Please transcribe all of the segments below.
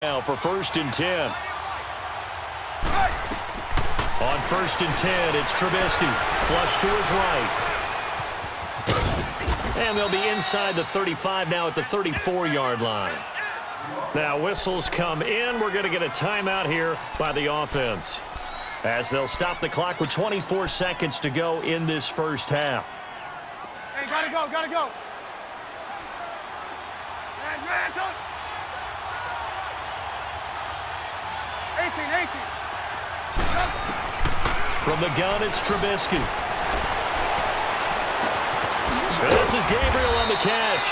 Now for 1st and 10. On 1st and 10, it's Trubisky. Flush to his right. And they'll be inside the 35 now at the 34-yard line. Now whistles come in. We're going to get a timeout here by the offense, as they'll stop the clock with 24 seconds to go in this first half. Hey, gotta go, gotta go. Red, 18. From the gun, it's Trubisky. This is Gabriel on the catch.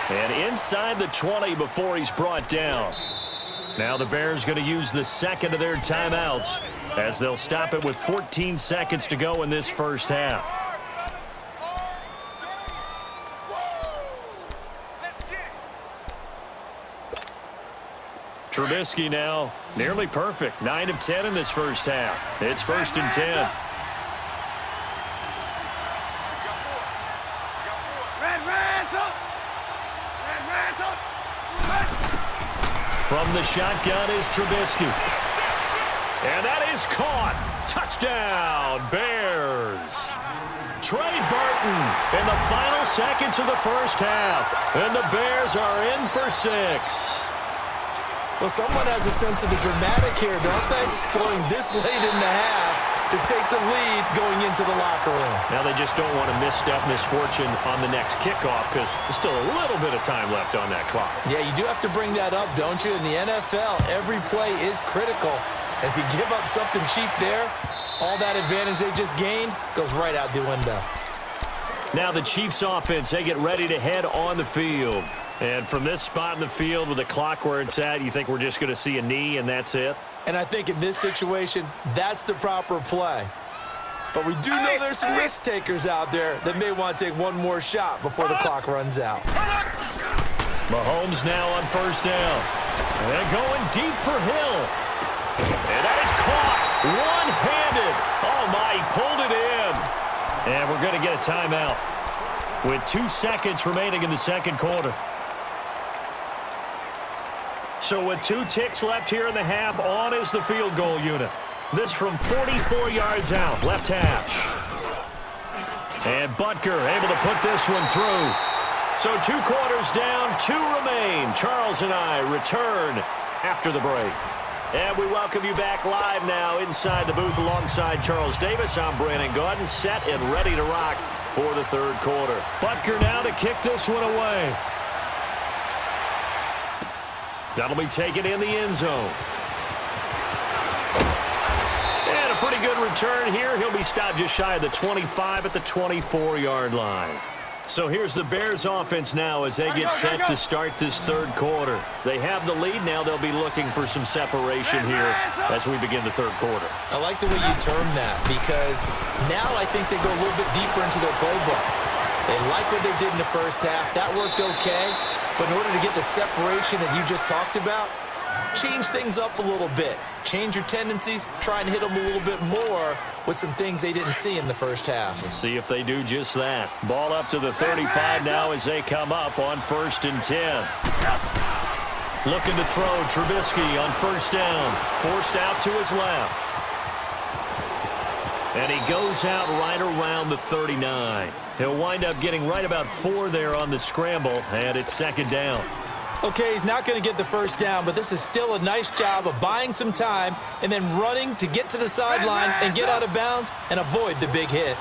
And inside the 20 before he's brought down. Now the Bears going to use the second of their timeouts, as they'll stop it with 14 seconds to go in this first half. Trubisky now nearly perfect. 9 of 10 in this first half. It's 1st and 10. From the shotgun is Trubisky. And that is caught. Touchdown, Bears. Trey Burton in the final seconds of the first half. And the Bears are in for 6. Well, someone has a sense of the dramatic here, don't they? Scoring this late in the half to take the lead going into the locker room. Now they just don't want to misstep misfortune on the next kickoff, because there's still a little bit of time left on that clock. Yeah, you do have to bring that up, don't you? In the NFL, every play is critical. If you give up something cheap there, all that advantage they just gained goes right out the window. Now the Chiefs offense, they get ready to head on the field. And from this spot in the field with the clock where it's at, you think we're just going to see a knee and that's it? And I think in this situation, that's the proper play. But we do know there's some risk takers out there that may want to take one more shot before the clock runs out. Mahomes now on 1st down. And going deep for Hill. And that is caught one-handed. Oh, my, he pulled it in. And we're going to get a timeout with 2 seconds remaining in the second quarter. So with 2 ticks left here in the half, on is the field goal unit. This from 44 yards out, left hash. And Butker able to put this one through. So 2 quarters down, 2 remain. Charles and I return after the break. And we welcome you back live now inside the booth alongside Charles Davis. I'm Brandon Gaudin, set and ready to rock for the third quarter. Butker now to kick this one away. That'll be taken in the end zone. And a pretty good return here. He'll be stopped just shy of the 25 at the 24-yard line. So here's the Bears offense now as they get set to start this third quarter. They have the lead. Now they'll be looking for some separation here as we begin the third quarter. I like the way you term that, because now I think they go a little bit deeper into their playbook. They like what they did in the first half. That worked okay. But in order to get the separation that you just talked about, change things up a little bit. Change your tendencies. Try and hit them a little bit more with some things they didn't see in the first half. Let's see if they do just that. Ball up to the 35 now as they come up on 1st and 10. Looking to throw. Trubisky on 1st down. Forced out to his left. And he goes out right around the 39. He'll wind up getting right about 4 there on the scramble, and it's 2nd down. Okay, he's not going to get the first down, but this is still a nice job of buying some time and then running to get to the sideline and get out of bounds and avoid the big hit.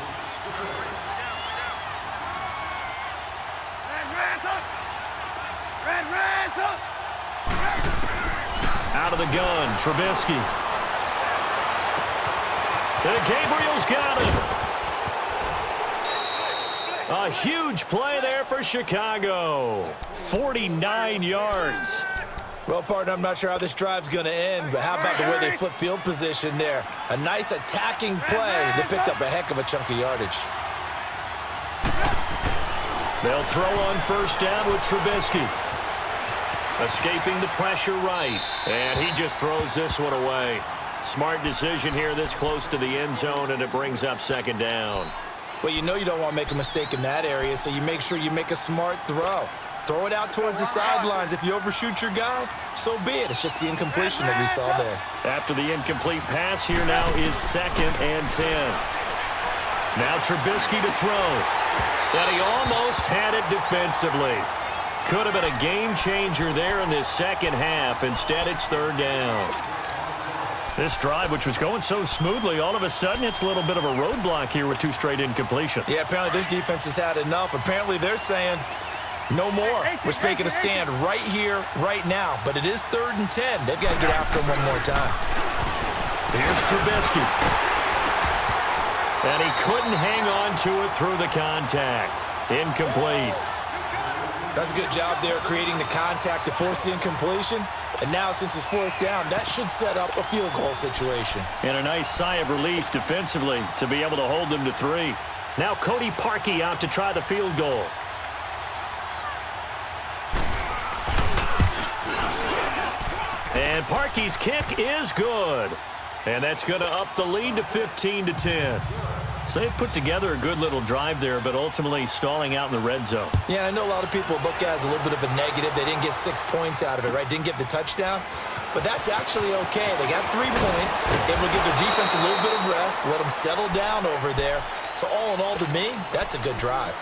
Out of the gun, Trubisky. And Gabriel's got him. A huge play there for Chicago. 49 yards. Well, partner, I'm not sure how this drive's going to end, but how about the way they flip field position there? A nice attacking play that picked up a heck of a chunk of yardage. They'll throw on 1st down with Trubisky. Escaping the pressure right. And he just throws this one away. Smart decision here this close to the end zone, and it brings up 2nd down. Well, you know you don't want to make a mistake in that area, so you make sure you make a smart throw. Throw it out towards the sidelines. If you overshoot your guy, so be it. It's just the incompletion that we saw there. After the incomplete pass, here now is 2nd and 10. Now Trubisky to throw. And he almost had it defensively. Could have been a game changer there in this second half. Instead, it's 3rd down. This drive, which was going so smoothly, all of a sudden it's a little bit of a roadblock here with 2 straight incompletions. Yeah, apparently this defense has had enough. Apparently they're saying no more. We're taking a stand right here, right now. But it is 3rd and 10. They've got to get after him one more time. Here's Trubisky. And he couldn't hang on to it through the contact. Incomplete. That's a good job there creating the contact to force the incompletion. And now, since it's 4th down, that should set up a field goal situation. And a nice sigh of relief defensively to be able to hold them to 3. Now Cody Parkey out to try the field goal. And Parkey's kick is good. And that's going to up the lead to 15-10. So they put together a good little drive there, but ultimately stalling out in the red zone. Yeah, I know a lot of people look at it as a little bit of a negative. They didn't get 6 points out of it, right? Didn't get the touchdown. But that's actually okay. They got 3 points. Able to give their defense a little bit of rest, let them settle down over there. So all in all, to me, that's a good drive.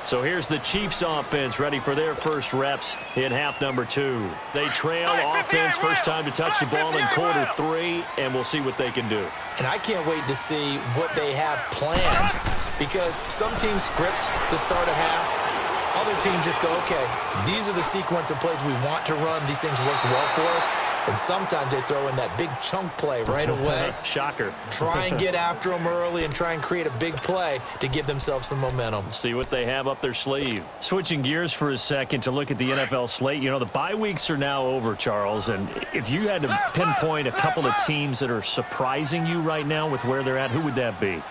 So here's the Chiefs offense ready for their first reps in half number 2. They trail offense, first time to touch the ball in quarter 3, and we'll see what they can do. And I can't wait to see what they have planned, because some teams script to start a half. Other teams just go, okay, these are the sequence of plays we want to run. These things worked well for us. And sometimes they throw in that big chunk play right away. Shocker. Try and get after them early and try and create a big play to give themselves some momentum. See what they have up their sleeve. Switching gears for a second to look at the NFL slate. You know, the bye weeks are now over, Charles. And if you had to pinpoint a couple of teams that are surprising you right now with where they're at, who would that be?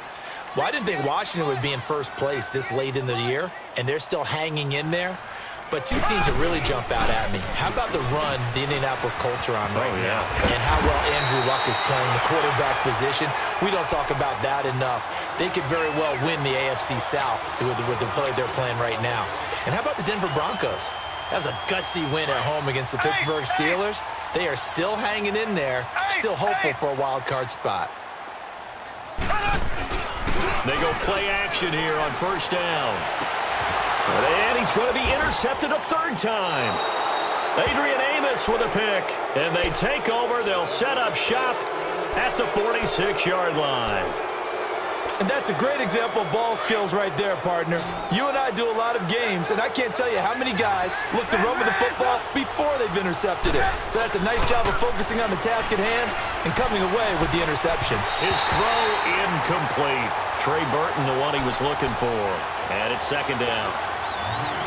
Well, I didn't think Washington would be in first place this late in the year, and they're still hanging in there. But 2 teams that really jump out at me. How about the run the Indianapolis Colts are on right now? And how well Andrew Luck is playing the quarterback position. We don't talk about that enough. They could very well win the AFC South with the play they're playing right now. And how about the Denver Broncos? That was a gutsy win at home against the Pittsburgh Steelers. They are still hanging in there, still hopeful for a wild card spot. They go play action here on first down. And he's going to be intercepted a 3rd time. Adrian Amos with a pick. And they take over. They'll set up shop at the 46-yard line. And that's a great example of ball skills right there, partner. You and I do a lot of games, and I can't tell you how many guys look to run with the football before they've intercepted it. So that's a nice job of focusing on the task at hand and coming away with the interception. His throw incomplete. Trey Burton, the one he was looking for. And it's 2nd down.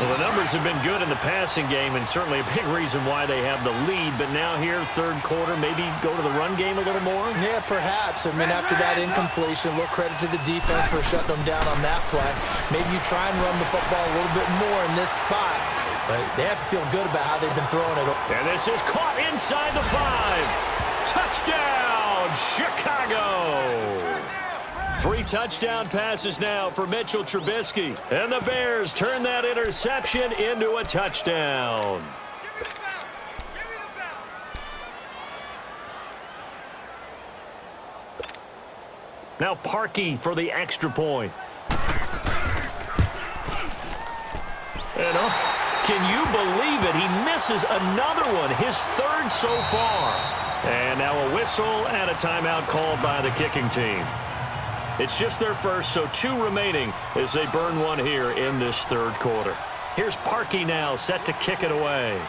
Well, the numbers have been good in the passing game, and certainly a big reason why they have the lead. But now here, 3rd quarter, maybe go to the run game a little more? Yeah, perhaps. I mean, after that incompletion, a little credit to the defense for shutting them down on that play. Maybe you try and run the football a little bit more in this spot. But they have to feel good about how they've been throwing it. And this is caught inside the 5. Touchdown, Chicago! 3 touchdown passes now for Mitchell Trubisky. And the Bears turn that interception into a touchdown. Now Parkey for the extra point. And can you believe it? He misses another one, his 3rd so far. And now a whistle and a timeout called by the kicking team. It's just their first, so 2 remaining as they burn one here in this 3rd quarter. Here's Parkey now set to kick it away.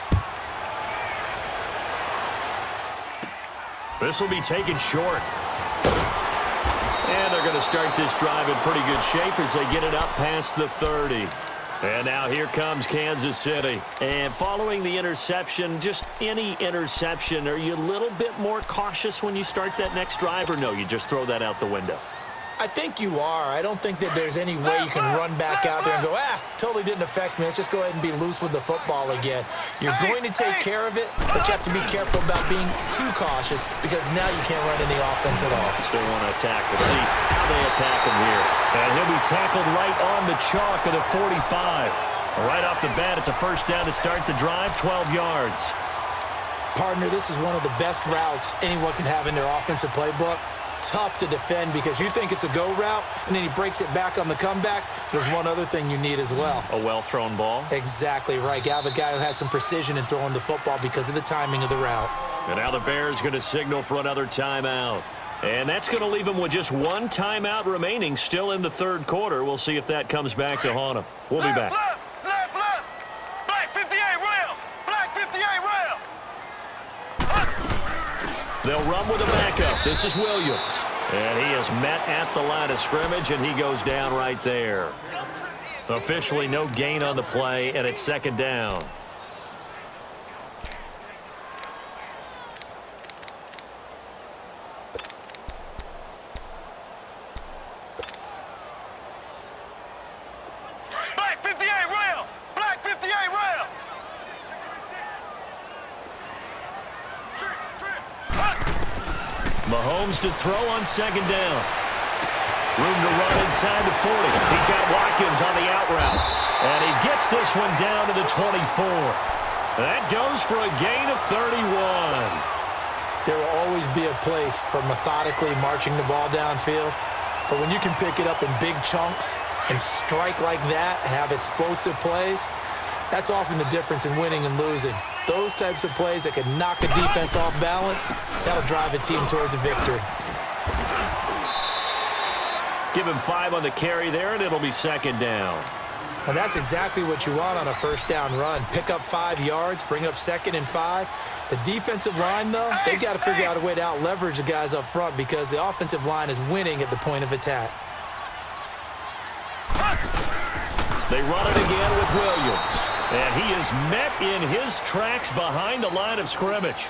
This will be taken short. And they're going to start this drive in pretty good shape as they get it up past the 30. And now here comes Kansas City. And following the interception, just any interception, are you a little bit more cautious when you start that next drive, or no, you just throw that out the window? I think you are. I don't think that there's any way you can run back out there and go, totally didn't affect me. Let's just go ahead and be loose with the football again. You're going to take care of it, but you have to be careful about being too cautious because now you can't run any offense at all. Still want to attack. We'll see how they attack him here. And he'll be tackled right on the chalk of the 45. Right off the bat, it's a first down to start the drive, 12 yards. Partner, this is one of the best routes anyone can have in their offensive playbook. Tough to defend because you think it's a go route, and then he breaks it back on the comeback. There's one other thing you need as well. A well-thrown ball. Exactly right. You have a guy who has some precision in throwing the football because of the timing of the route. And now the Bears going to signal for another timeout. And that's going to leave them with just one timeout remaining still in the third quarter. We'll see if that comes back to haunt them. We'll be back. Left. Black 58 rail. Black 58 rail. They'll run with a backup. This is Williams. And he is met at the line of scrimmage, and he goes down right there. Officially no gain on the play, and it's second down. Black 58 rail. Black 58 rail. Mahomes to throw on second down. Room to run inside the 40. He's got Watkins on the out route. And he gets this one down to the 24. That goes for a gain of 31. There will always be a place for methodically marching the ball downfield. But when you can pick it up in big chunks and strike like that, have explosive plays, that's often the difference in winning and losing. Those types of plays that can knock a defense off balance, that'll drive a team towards a victory. Give him 5 on the carry there, and it'll be second down. And that's exactly what you want on a first down run. Pick up 5 yards, bring up second and 5. The defensive line, though, they've got to figure out a way to out-leverage the guys up front because the offensive line is winning at the point of attack. They run it again with Williams. And he is met in his tracks behind the line of scrimmage.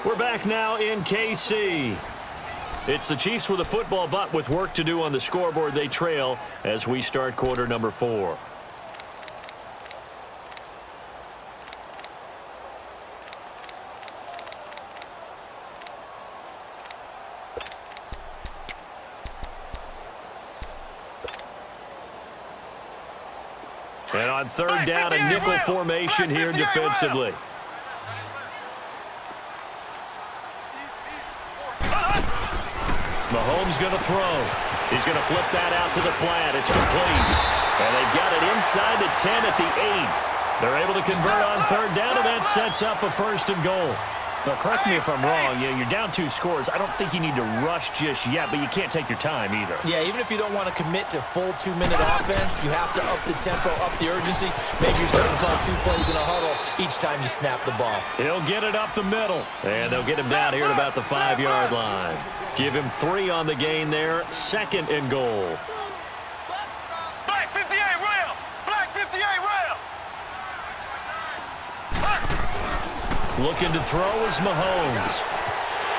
We're back now in KC. It's the Chiefs with a football, but with work to do on the scoreboard, they trail as we start quarter number 4. And on third down, a nickel formation here defensively. Mahomes going to throw. He's going to flip that out to the flat. It's complete. And they've got it inside the 10 at the 8. They're able to convert on third down, and that sets up a first and goal. Now, correct me if I'm wrong. You're down 2 scores. I don't think you need to rush just yet, but you can't take your time either. Yeah, even if you don't want to commit to full 2-minute offense, you have to up the tempo, up the urgency. Maybe you're starting to call 2 plays in a huddle each time you snap the ball. He'll get it up the middle, and they'll get him down here at about the 5-yard line. Give him 3 on the gain there, second and goal. Black 58 rail. Black 58 rail. Looking to throw is Mahomes.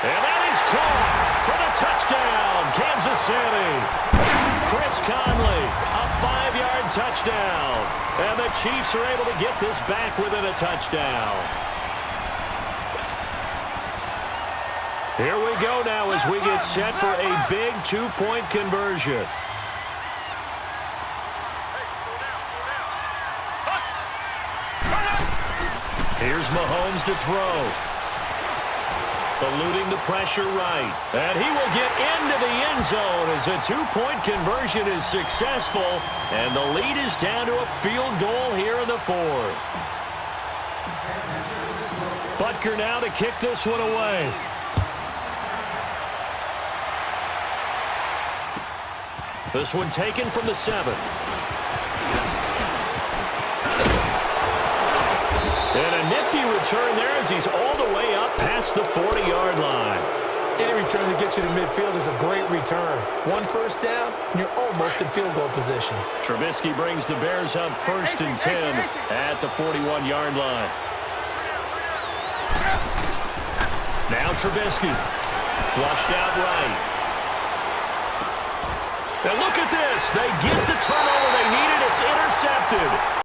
And that is caught for the touchdown, Kansas City. Chris Conley, a 5-yard touchdown. And the Chiefs are able to get this back within a touchdown. Here we go now as we get set for a big 2-point conversion. Here's Mahomes to throw. Eluding the pressure right. And he will get into the end zone as a 2-point conversion is successful. And the lead is down to a field goal here in the 4th. Butker now to kick this one away. This one taken from the 7. And a nifty return there as he's all the way up past the 40-yard line. Any return that gets you to midfield is a great return. 1 first down, and you're almost in field goal position. Trubisky brings the Bears up 1st and 10 at the 41-yard line. Now Trubisky, flushed out right. And look at this. They get the turnover they needed. It's intercepted.